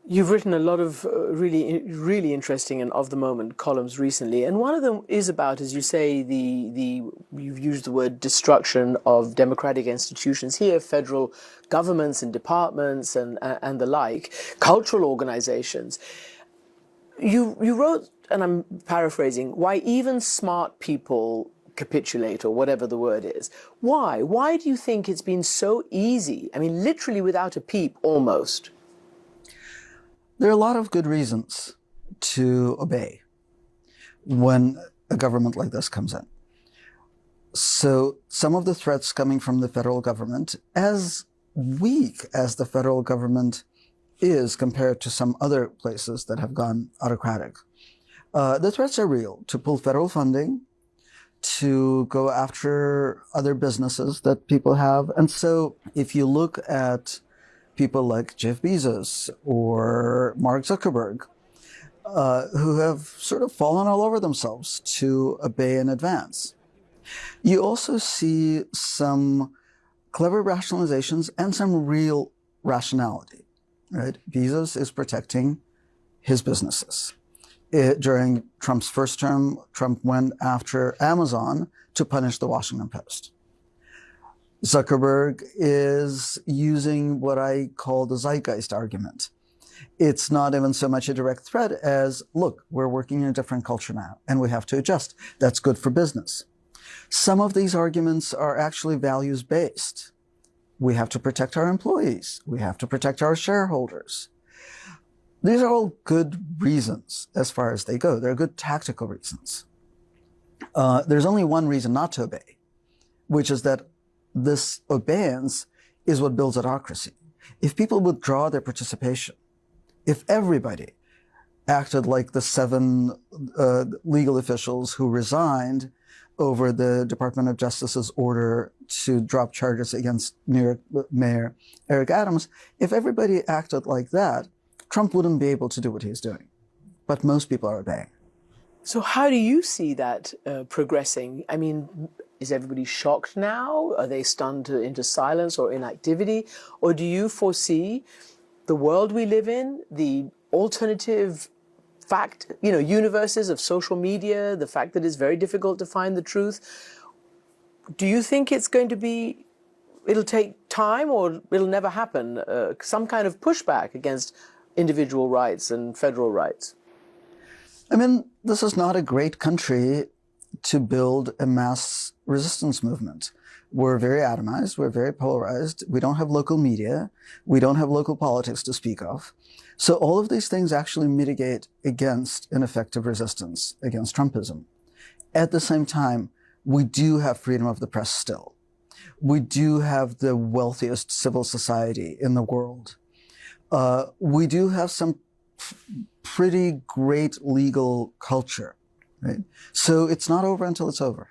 You've written a lot of really interesting and of the moment columns recently, and one of them is about, as you say, you've used the word destruction of democratic institutions here, federal governments and departments and the like, cultural organizations. You wrote, and I'm paraphrasing, why even smart people capitulate, or whatever the word is. Why? Why do you think it's been so easy? I mean, literally without a peep, almost. There are a lot of good reasons to obey when a government like this comes in. So some of the threats coming from the federal government, as weak as the federal government is compared to some other places that have gone autocratic, the threats are real: to pull federal funding, to go after other businesses that people have. And so if you look at people like Jeff Bezos or Mark Zuckerberg, who have sort of fallen all over themselves to obey and advance. You also see some clever rationalizations and some real rationality, right? Bezos is protecting his businesses. During Trump's first term, Trump went after Amazon to punish the Washington Post. Zuckerberg is using what I call the zeitgeist argument. It's not even so much a direct threat as, look, we're working in a different culture now, and we have to adjust. That's good for business. Some of these arguments are actually values-based. We have to protect our employees. We have to protect our shareholders. These are all good reasons as far as they go. They're good tactical reasons. There's only one reason not to obey, which is that this obedience is what builds autocracy. If people withdraw their participation, if everybody acted like the 7 legal officials who resigned over the Department of Justice's order to drop charges against New York Mayor Eric Adams, if everybody acted like that, Trump wouldn't be able to do what he's doing. But most people are obeying. So how do you see that progressing? I mean, is everybody shocked now? Are they stunned into silence or inactivity? Or do you foresee the world we live in, the alternative universes of social media, the fact that it's very difficult to find the truth? Do you think it's going to be, it'll take time, or it'll never happen, some kind of pushback against individual rights and federal rights? I mean, this is not a great country to build a mass resistance movement. We're very atomized. We're very polarized. We don't have local media. We don't have local politics to speak of. So all of these things actually mitigate against an effective resistance against Trumpism. At the same time, we do have freedom of the press still. We do have the wealthiest civil society in the world. We do have some pretty great legal culture, right? So it's not over until it's over.